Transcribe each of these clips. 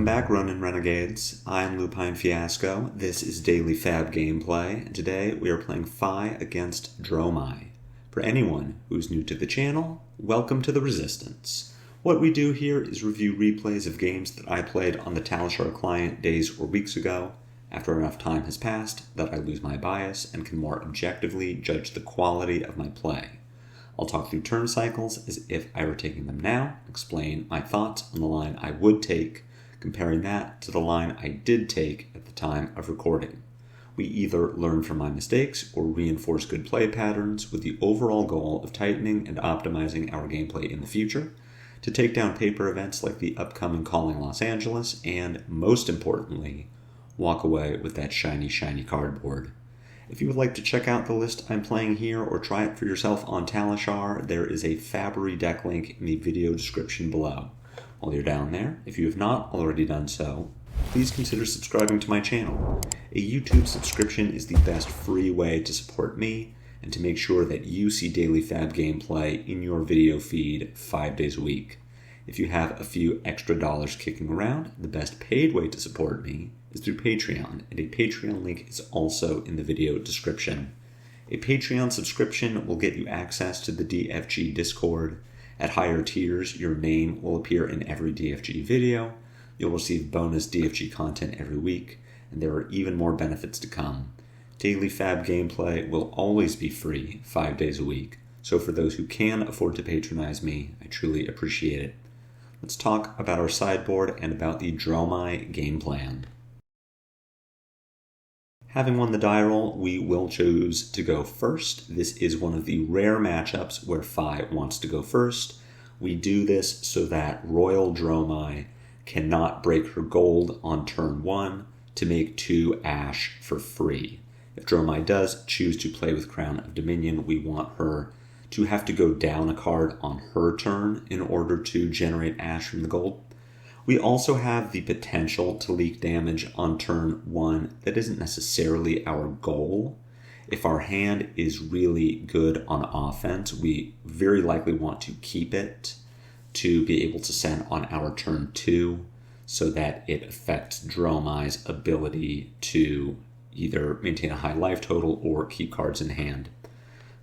Welcome back, Ronin Renegades. I'm Lupine Fiasco. This is Daily FaB gameplay, and today we are playing FaB against Dromai. For anyone who's new to the channel, welcome to the Resistance. What we do here is review replays of games that I played on the Talishar client days or weeks ago, after enough time has passed that I lose my bias and can more objectively judge the quality of my play. I'll talk through turn cycles as if I were taking them now, explain my thoughts on the line I would take, comparing that to the line I did take at the time of recording. We either learn from my mistakes or reinforce good play patterns with the overall goal of tightening and optimizing our gameplay in the future, to take down paper events like the upcoming Calling Los Angeles, and most importantly, walk away with that shiny cardboard. If you would like to check out the list I'm playing here or try it for yourself on Talishar, there is a FaB deck link in the video description below. While you're down there, if you have not already done so, please consider subscribing to my channel. A YouTube subscription is the best free way to support me and to make sure that you see daily FaB gameplay in your video feed 5 days a week. If you have a few extra dollars kicking around, the best paid way to support me is through Patreon, and a Patreon link is also in the video description. A Patreon subscription will get you access to the DFG Discord. At higher tiers, your name will appear in every DFG video, you'll receive bonus DFG content every week, and there are even more benefits to come. Daily FaB gameplay will always be free 5 days a week, so for those who can afford to patronize me, I truly appreciate it. Let's talk about our sideboard and about the Dromai game plan. Having won the die roll, we will choose to go first. This is one of the rare matchups where FaB wants to go first. We do this so that Royal Dromai cannot break her gold on turn 1 to make 2 ash for free. If Dromai does choose to play with Crown of Dominion, we want her to have to go down a card on her turn in order to generate ash from the gold. We also have the potential to leak damage on turn 1 that isn't necessarily our goal. If our hand is really good on offense, we very likely want to keep it to be able to send on our turn 2 so that it affects Dromai's ability to either maintain a high life total or keep cards in hand.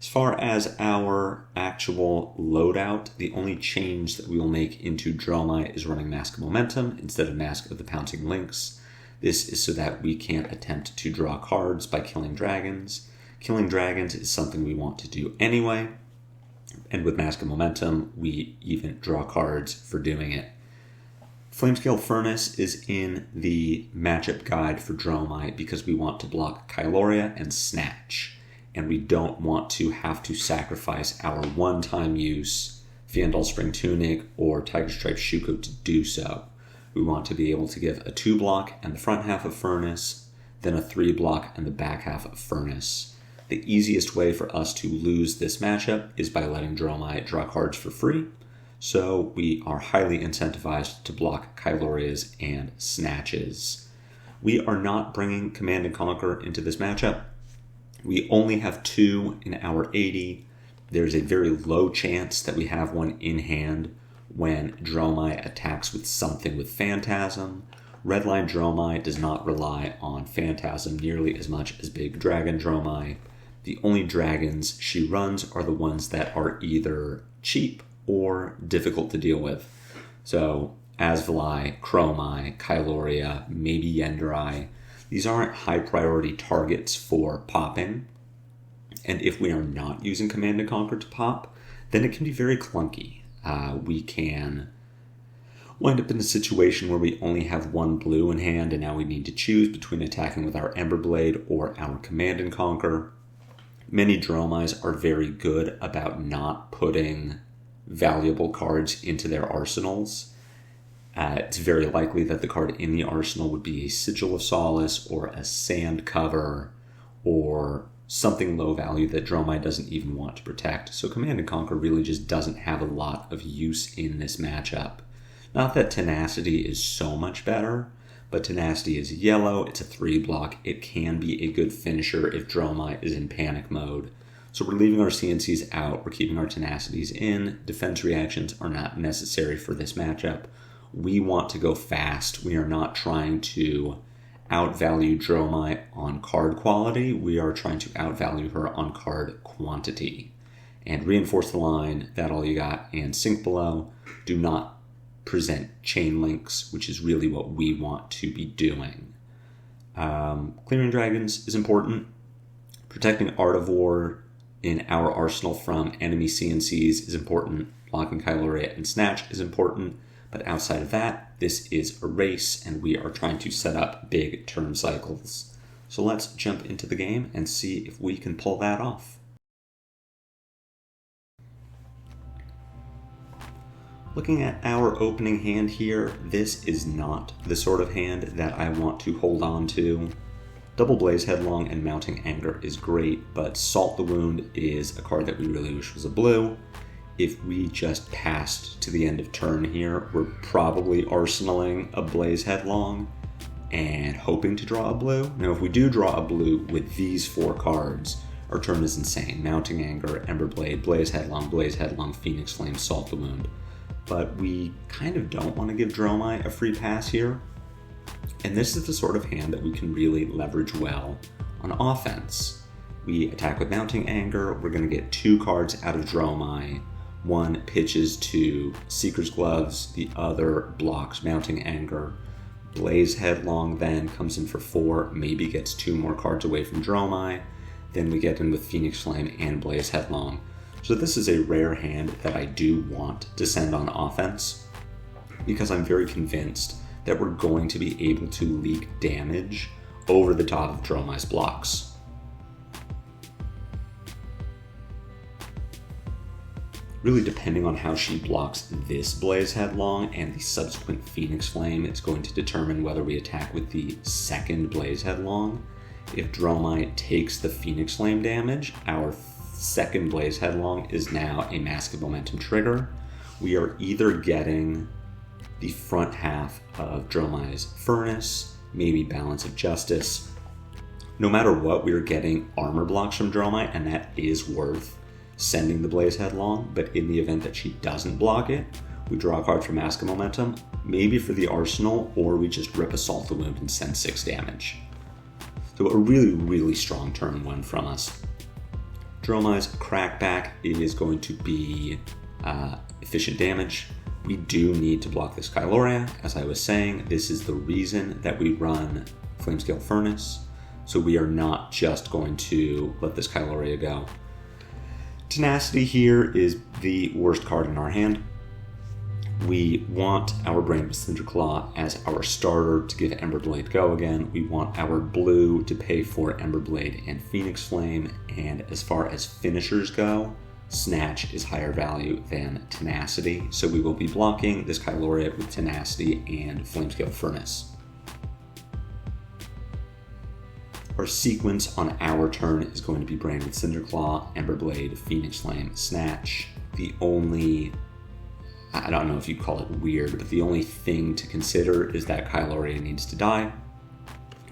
As far as our actual loadout, the only change that we will make into Dromai is running Mask of Momentum instead of Mask of the Pouncing Lynx. This is so that we can't attempt to draw cards by killing dragons. Killing dragons is something we want to do anyway, and with Mask of Momentum, we even draw cards for doing it. Flamescale Furnace is in the matchup guide for Dromai because we want to block Kyloria and Snatch, and we don't want to have to sacrifice our one-time use Fiandal Spring Tunic or Tiger Stripe Shuko to do so. We want to be able to give a 2-block and the front half of Furnace, then a 3-block and the back half of Furnace. The easiest way for us to lose this matchup is by letting Dromai draw cards for free, so we are highly incentivized to block Kylorias and Snatches. We are not bringing Command and Conquer into this matchup. We only have 2 in our 80. There's a very low chance that we have one in hand when Dromai attacks with something with Phantasm. Redline Dromai does not rely on Phantasm nearly as much as Big Dragon Dromai. The only dragons she runs are the ones that are either cheap or difficult to deal with. So Asvalai, Chromai, Kyloria, maybe Yenderai. These aren't high priority targets for popping, and if we are not using Command and Conquer to pop, then it can be very clunky. We can wind up in a situation where we only have 1 blue in hand, and now we need to choose between attacking with our Emberblade or our Command and Conquer. Many Dromais are very good about not putting valuable cards into their arsenals. It's very likely that the card in the arsenal would be a Sigil of Solace or a Sand Cover or something low value that Dromai doesn't even want to protect. So Command and Conquer really just doesn't have a lot of use in this matchup. Not that Tenacity is so much better, but Tenacity is yellow, it's a 3-block, it can be a good finisher if Dromai is in panic mode. So we're leaving our CNCs out, we're keeping our Tenacities in. Defense reactions are not necessary for this matchup. We want to go fast. We are not trying to outvalue Dromai on card quality. We are trying to outvalue her on card quantity. And Reinforce the Line, That All You Got, and Sink Below do not present chain links, which is really what we want to be doing. Clearing dragons is important. Protecting Art of War in our arsenal from enemy CNCs is important. Blocking Kyloria and Snatch is important. But outside of that, this is a race, and we are trying to set up big turn cycles. So let's jump into the game and see if we can pull that off. Looking at our opening hand here, this is not the sort of hand that I want to hold on to. Double Blaze Headlong and Mounting Anger is great, but Salt the Wound is a card that we really wish was a blue. If we just passed to the end of turn here, we're probably arsenaling a Blaze Headlong and hoping to draw a blue. Now, if we do draw a blue with these 4 cards, our turn is insane. Mounting Anger, Emberblade, Blaze Headlong, Phoenix Flame, Salt the Wound. But we kind of don't want to give Dromai a free pass here. And this is the sort of hand that we can really leverage well on offense. We attack with Mounting Anger. We're going to get 2 cards out of Dromai. One pitches to Seeker's Gloves, the other blocks Mounting Anger. Blaze Headlong then comes in for 4, maybe gets 2 more cards away from Dromai. Then we get in with Phoenix Flame and Blaze Headlong. So this is a rare hand that I do want to send on offense, because I'm very convinced that we're going to be able to leak damage over the top of Dromai's blocks. Really, depending on how she blocks this Blaze Headlong and the subsequent Phoenix Flame, it's going to determine whether we attack with the second Blaze Headlong. If Dromai takes the Phoenix Flame damage, our second Blaze Headlong is now a Mask of Momentum trigger. We are either getting the front half of Dromai's Furnace, maybe Balance of Justice. No matter what, we are getting armor blocks from Dromai, and that is worth sending the Blaze Headlong. But in the event that she doesn't block it, we draw a card for Mask of Momentum, maybe for the arsenal, or we just rip Assault the Wound and send 6 damage. So a really, really strong turn 1 from us. Dromai's Crackback is going to be efficient damage. We do need to block this Kyloria. As I was saying, this is the reason that we run Flamescale Furnace. So we are not just going to let this Kyloria go. Tenacity here is the worst card in our hand. We want our Brain Cinderclaw as our starter to give Emberblade go again. We want our blue to pay for Emberblade and Phoenix Flame. And as far as finishers go, Snatch is higher value than Tenacity. So we will be blocking this Kyloria with Tenacity and Flamescale Furnace. Our sequence on our turn is going to be Brain with Cinderclaw, Emberblade, Phoenix Flame, Snatch. The only, I don't know if you call it weird, but the only thing to consider is that Kyloria needs to die.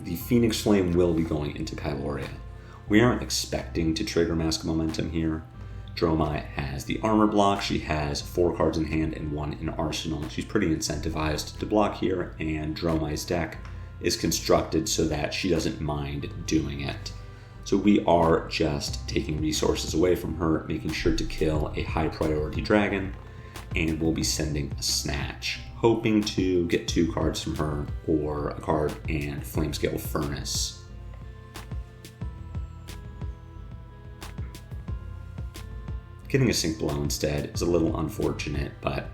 The Phoenix Flame will be going into Kyloria. We aren't expecting to trigger Mask of Momentum here. Dromai has the armor block. She has 4 cards in hand and 1 in arsenal. She's pretty incentivized to block here, and Dromai's deck is constructed so that she doesn't mind doing it. So we are just taking resources away from her, making sure to kill a high priority dragon, and we'll be sending a Snatch, hoping to get 2 cards from her or a card and Flamescale Furnace. Getting a Sink Below instead is a little unfortunate, but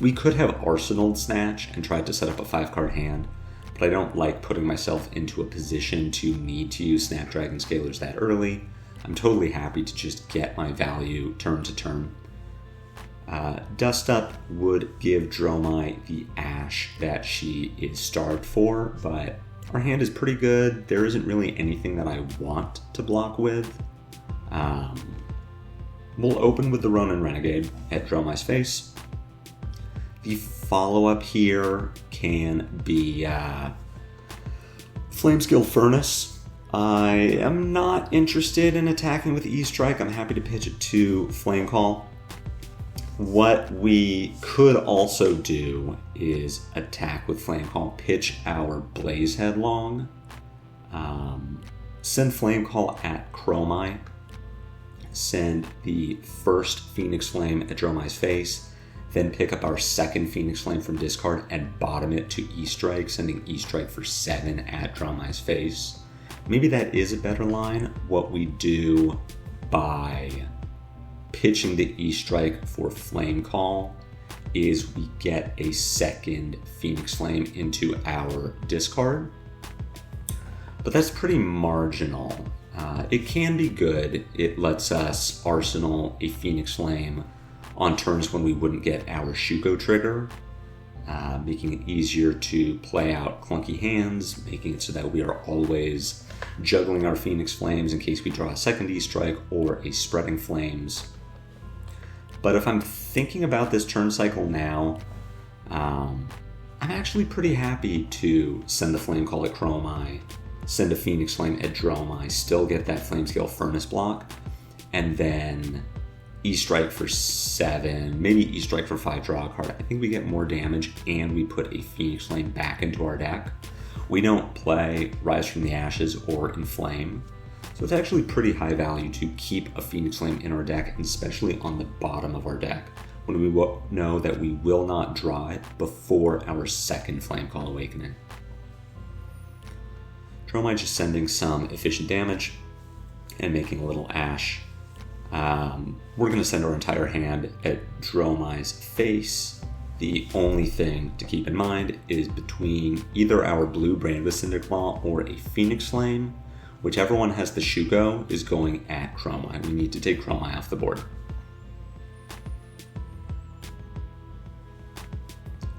we could have arsenaled Snatch and tried to set up a 5-card hand, but I don't like putting myself into a position to need to use Snapdragon Scalers that early. I'm totally happy to just get my value turn to turn. Dust Up would give Dromai the Ash that she is starved for, but our hand is pretty good. There isn't really anything that I want to block with. We'll open with the Ronin Renegade at Dromai's face. The follow-up here can be Flamescale Furnace. I am not interested in attacking with E-Strike. I'm happy to pitch it to Flame Call. What we could also do is attack with Flame Call, pitch our Blaze Headlong, send Flame Call at Dromai, send the first Phoenix Flame at Dromai's face, then pick up our second Phoenix Flame from discard and bottom it to E-Strike, sending E-Strike for 7 at Dromai's face. Maybe that is a better line. What we do by pitching the E-Strike for Flame Call is we get a second Phoenix Flame into our discard. But that's pretty marginal. It can be good. It lets us arsenal a Phoenix Flame on turns when we wouldn't get our Shuko trigger, making it easier to play out clunky hands, making it so that we are always juggling our Phoenix Flames in case we draw a second E-Strike or a Spreading Flames. But if I'm thinking about this turn cycle now, I'm actually pretty happy to send the Flame Call at Dromai, send a Phoenix Flame at Dromai, still get that Flamescale Furnace block, and then E-Strike for 7, maybe E-Strike for 5, draw a card. I think we get more damage and we put a Phoenix Flame back into our deck. We don't play Rise from the Ashes or Inflame, so it's actually pretty high value to keep a Phoenix Flame in our deck, and especially on the bottom of our deck, when we know that we will not draw it before our second Flame Call Awakening. Dromai just sending some efficient damage and making a little ash. We're going to send our entire hand at Dromai's face. The only thing to keep in mind is between either our blue Brand with Cinderclaw or a Phoenix Flame, whichever one has the Shuko is going at Dromai. We need to take Dromai off the board.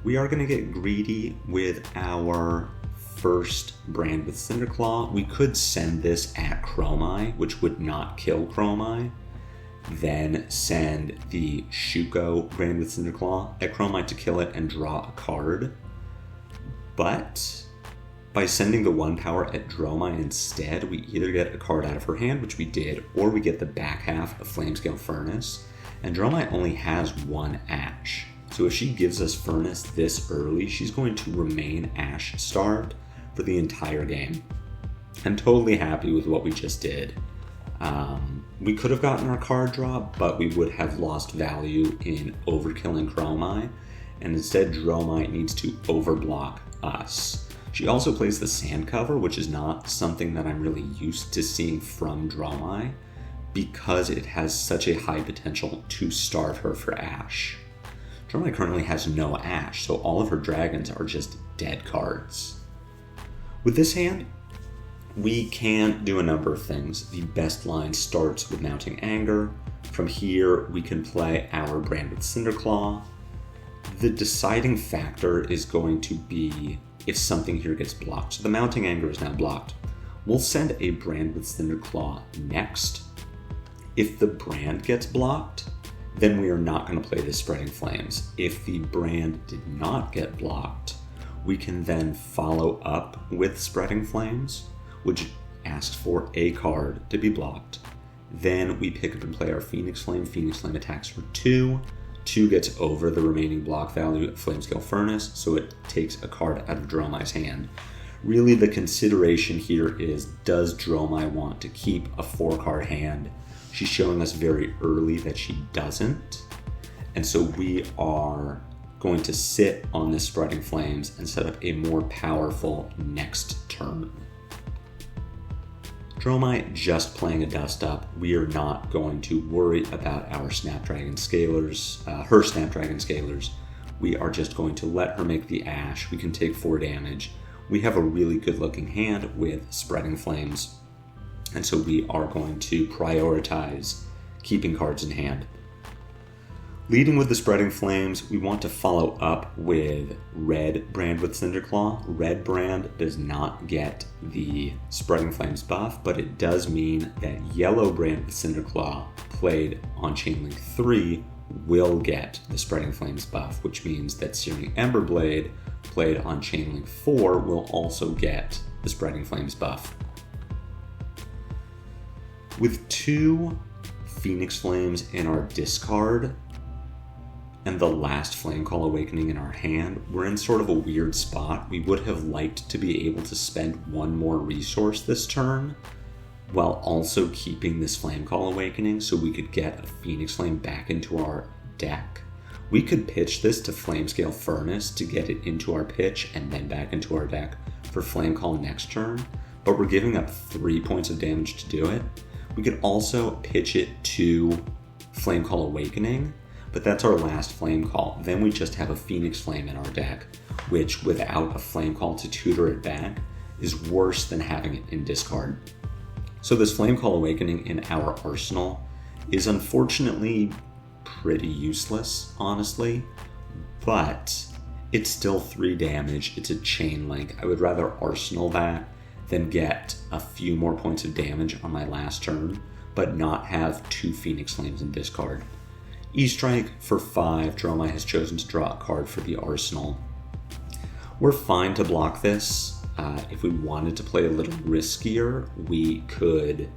We are going to get greedy with our first Brand with Cinderclaw. We could send this at Dromai, which would not kill Dromai, then send the Shuko Brand with Cinderclaw at Dromai to kill it and draw a card. But by sending the 1 power at Dromai instead, we either get a card out of her hand, which we did, or we get the back half of Flamescale Furnace, and Dromai only has 1 Ash. So if she gives us Furnace this early, she's going to remain Ash starved for the entire game. I'm totally happy with what we just did. We could have gotten our card draw, but we would have lost value in overkilling Dromai, and instead Dromai needs to overblock us. She also plays the Sand Cover, which is not something that I'm really used to seeing from Dromai, because it has such a high potential to starve her for Ash. Dromai currently has no Ash, so all of her dragons are just dead cards. With this hand, we can do a number of things. The best line starts with Mounting Anger. From here, we can play our Brand with Cinderclaw. The deciding factor is going to be if something here gets blocked. So the Mounting Anger is now blocked. We'll send a Brand with Cinderclaw next. If the brand gets blocked, then we are not going to play the Spreading Flames. If the brand did not get blocked, we can then follow up with Spreading Flames, which asks for a card to be blocked. Then we pick up and play our Phoenix Flame. Phoenix Flame attacks for 2. 2 gets over the remaining block value at Flamescale Furnace, so it takes a card out of Dromai's hand. Really, the consideration here is, does Dromai want to keep a 4-card hand? She's showing us very early that she doesn't, and so we are going to sit on this Spreading Flames and set up a more powerful next turn. Dromai just playing a Dust Up. We are not going to worry about our Snapdragon Scalers, her Snapdragon Scalers. We are just going to let her make the Ash. We can take 4 damage. We have a really good looking hand with Spreading Flames, and so we are going to prioritize keeping cards in hand. Leading with the Spreading Flames, we want to follow up with Red Brand with Cinderclaw. Red Brand does not get the Spreading Flames buff, but it does mean that Yellow Brand with Cinderclaw played on Chainlink 3 will get the Spreading Flames buff, which means that Searing Emberblade played on Chainlink 4 will also get the Spreading Flames buff. With 2 Phoenix Flames in our discard, and the last Flame Call Awakening in our hand, we're in sort of a weird spot. We would have liked to be able to spend one more resource this turn, while also keeping this Flame Call Awakening so we could get a Phoenix Flame back into our deck. We could pitch this to Flamescale Furnace to get it into our pitch and then back into our deck for Flame Call next turn, but we're giving up 3 points of damage to do it. We could also pitch it to Flame Call Awakening, but that's our last Flame Call. Then we just have a Phoenix Flame in our deck, which without a Flame Call to tutor it back is worse than having it in discard. So this Flame Call Awakening in our arsenal is unfortunately pretty useless, honestly, but it's still 3 damage. It's a chain link. I would rather arsenal that than get a few more points of damage on my last turn, but not have 2 Phoenix Flames in discard. E-Strike for 5, Dromai has chosen to draw a card for the arsenal. We're fine to block this. If we wanted to play a little riskier, we could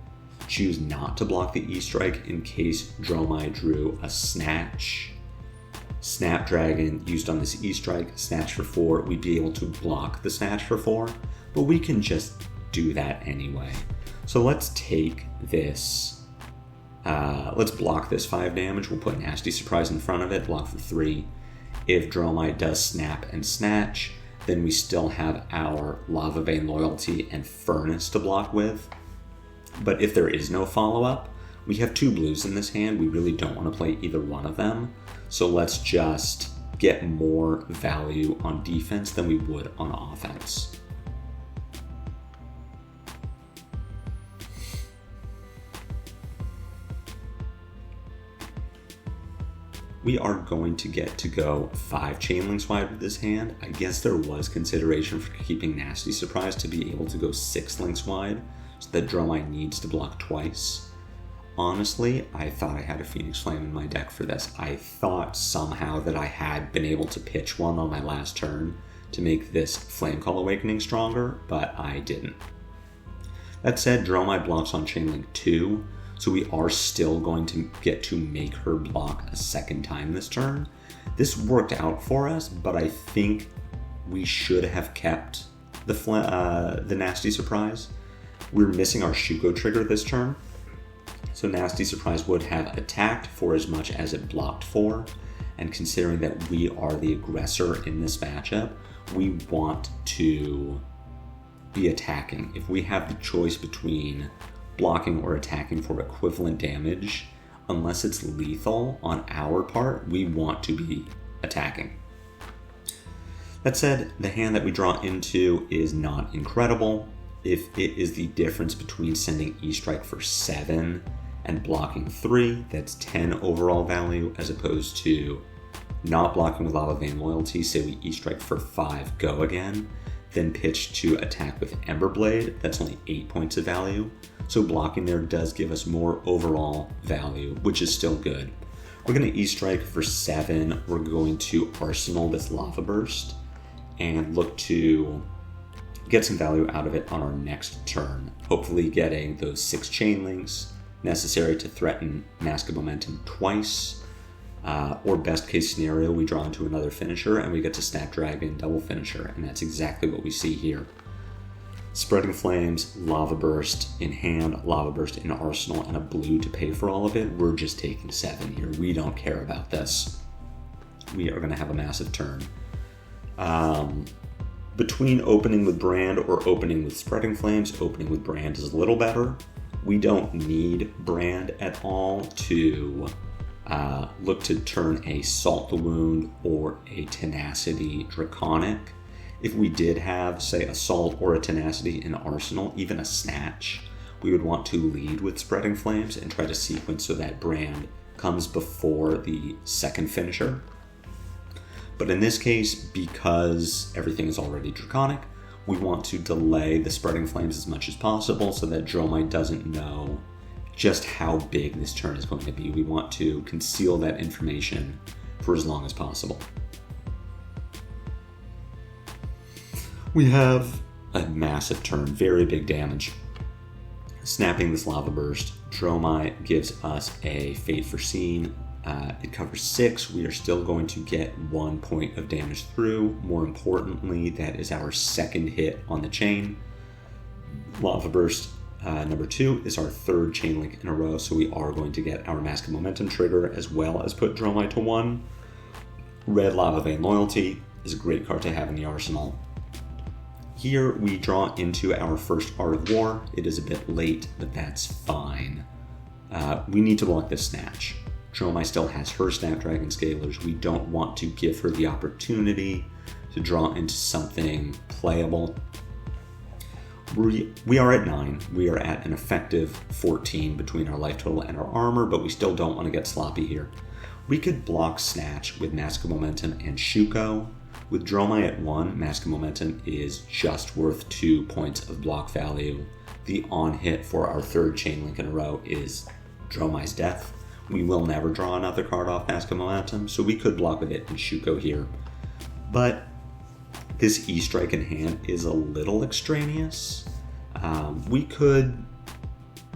choose not to block the E-Strike in case Dromai drew a Snatch. Snapdragon used on this E-Strike, Snatch for 4, we'd be able to block the Snatch for 4, but we can just do that anyway. So let's take this. Let's block this 5 damage. We'll put Nasty Surprise in front of it, block for 3. If Dromai does Snap and Snatch, then we still have our Lava Vein Loyalty and Furnace to block with. But if there is no follow-up, we have 2 blues in this hand. We really don't want to play either one of them. So let's just get more value on defense than we would on offense. We are going to get to go 5 chain links wide with this hand. I guess there was consideration for keeping Nasty Surprise to be able to go 6 links wide, so that Dromai needs to block twice. Honestly, I thought I had a Phoenix Flame in my deck for this. I thought somehow that I had been able to pitch one on my last turn to make this Flame Call Awakening stronger, but I didn't. That said, Dromai blocks on chain link 2, so we are still going to get to make her block a second time this turn. This worked out for us, but I think we should have kept the Nasty Surprise. We're missing our Shuko trigger this turn, so Nasty Surprise would have attacked for as much as it blocked for, and considering that we are the aggressor in this matchup, we want to be attacking. If we have the choice between blocking or attacking for equivalent damage, unless it's lethal on our part, we want to be attacking. That said, the hand that we draw into is not incredible. If it is the difference between sending E-Strike for 7 and blocking 3, that's 10 overall value, as opposed to not blocking with Lava Vein Loyalty, say we E-Strike for 5, go again, then pitch to attack with Ember Blade, that's only 8 points of value. So blocking there does give us more overall value, which is still good. We're going to E-Strike for 7. We're going to Arsenal this Lava Burst and look to get some value out of it on our next turn. Hopefully getting those 6 chain links necessary to threaten Mask of Momentum twice. Or best case scenario, we draw into another finisher and we get to Snapdragon double finisher, and that's exactly what we see here. Spreading Flames, Lava Burst in hand, Lava Burst in arsenal, and a blue to pay for all of it. We're just taking 7 here. We don't care about this. We are going to have a massive turn. Between opening with Brand or opening with Spreading Flames, opening with Brand is a little better. We don't need Brand at all to look to turn a Salt the Wound or a Tenacity Draconic. If we did have, say, a Salt or a Tenacity in Arsenal, even a Snatch, we would want to lead with Spreading Flames and try to sequence so that Brand comes before the second finisher. But in this case, because everything is already Draconic, we want to delay the Spreading Flames as much as possible so that Dromai doesn't know just how big this turn is going to be. We want to conceal that information for as long as possible. We have a massive turn, very big damage. Snapping this Lava Burst, Dromai gives us a Fate Foreseen, It covers 6. We are still going to get 1 point of damage through. More importantly, that is our second hit on the chain. Lava Burst number 2 is our third chain link in a row, so we are going to get our Mask of Momentum trigger as well as put Dromai to 1. Red Lava Vein Loyalty is a great card to have in the arsenal. Here we draw into our first Art of War. It is a bit late, but that's fine. We need to block this Snatch. Dromai still has her Snapdragon Scalers. We don't want to give her the opportunity to draw into something playable. We are at 9. We are at an effective 14 between our life total and our armor, but we still don't want to get sloppy here. We could block Snatch with Mask of Momentum and Shuko. With Dromai at 1, Mask of Momentum is just worth 2 points of block value. The on-hit for our third chain link in a row is Dromai's Death. We will never draw another card off Mask of Momentum, so we could block with it and Shuko here. But this E-Strike in hand is a little extraneous. We could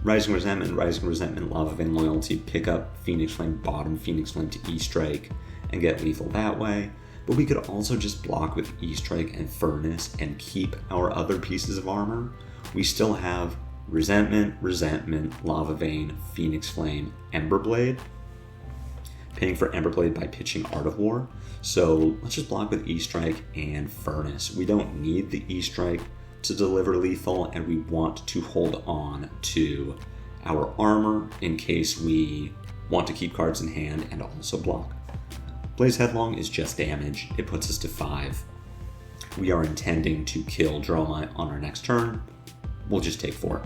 Rising Resentment, Lava Vein Loyalty, pick up Phoenix Flame, bottom Phoenix Flame to E-Strike, and get lethal that way. But we could also just block with E-Strike and Furnace and keep our other pieces of armor. We still have Resentment, Lava Vein, Phoenix Flame, Emberblade. Paying for Emberblade by pitching Art of War. So let's just block with E-Strike and Furnace. We don't need the E-Strike to deliver lethal, and we want to hold on to our armor in case we want to keep cards in hand and also block. Blaze Headlong is just damage. It puts us to 5. We are intending to kill Dromai on our next turn. We'll just take 4.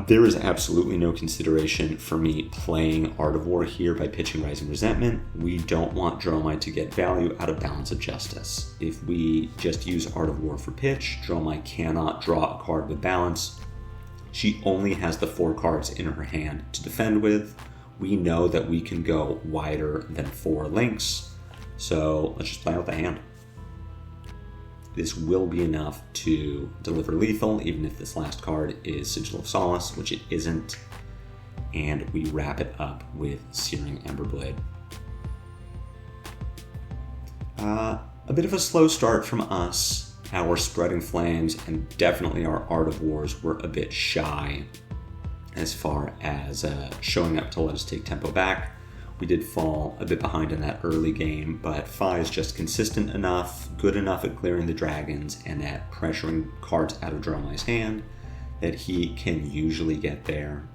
There is absolutely no consideration for me playing Art of War here by pitching Rising Resentment. We don't want Dromai to get value out of Balance of Justice. If we just use Art of War for pitch, Dromai cannot draw a card with Balance. She only has the 4 cards in her hand to defend with. We know that we can go wider than 4 links, so let's just play out the hand. This will be enough to deliver lethal, even if this last card is Sigil of Solace, which it isn't. And we wrap it up with Searing Emberblade. A bit of a slow start from us. Our Spreading Flames and definitely our Art of Wars were a bit shy as far as showing up to let us take tempo back. We did fall a bit behind in that early game, but FaB is just consistent enough, good enough at clearing the dragons, and at pressuring cards out of Dromai's hand that he can usually get there.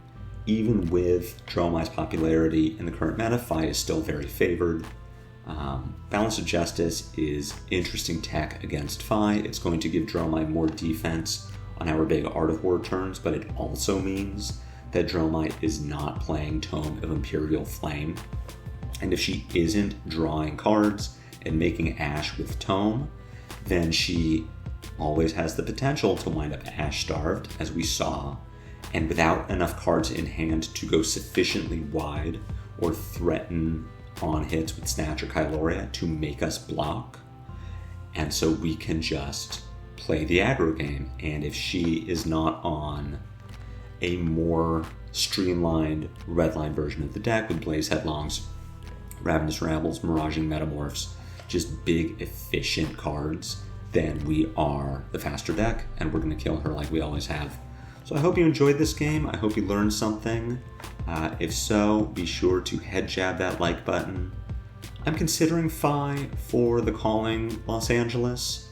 Even with Dromai's popularity in the current meta, FaB is still very favored. Balance of Justice is interesting tech against FaB. It's going to give Dromai more defense on our big Art of War turns, but it also means that Dromai is not playing Tome of Imperial Flame. And if she isn't drawing cards and making Ash with Tome, then she always has the potential to wind up Ash-starved, as we saw, and without enough cards in hand to go sufficiently wide or threaten on hits with Snatch or Kyloria to make us block. And so we can just play the aggro game. And if she is not on a more streamlined redline version of the deck with Blaze Headlongs, Ravenous Rabbles, Miraging Metamorphs, just big efficient cards, then we are the faster deck and we're going to kill her like we always have. So I hope you enjoyed this game. I hope you learned something. If so, be sure to head jab that like button. I'm considering FaB for the Calling Los Angeles.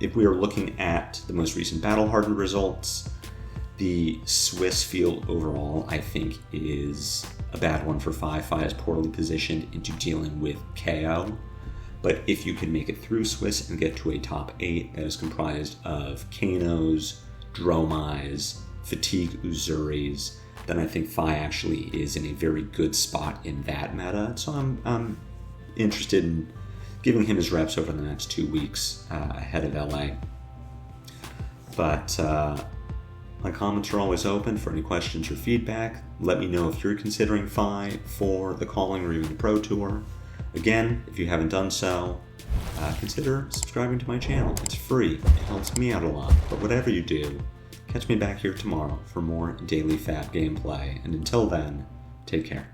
If we are looking at the most recent Battle Hardened results, the Swiss field overall, I think, is a bad one for FaB. FaB is poorly positioned into dealing with KO. But if you can make it through Swiss and get to a top 8 that is comprised of Kanos, Dromais, Fatigue Uzuris, then I think FaB actually is in a very good spot in that meta. So I'm interested in giving him his reps over the next 2 weeks ahead of LA. But my comments are always open for any questions or feedback. Let me know if you're considering FaB for the Calling or even the Pro Tour. Again, if you haven't done so, consider subscribing to my channel. It's free. It helps me out a lot. But whatever you do, catch me back here tomorrow for more daily FaB gameplay. And until then, take care.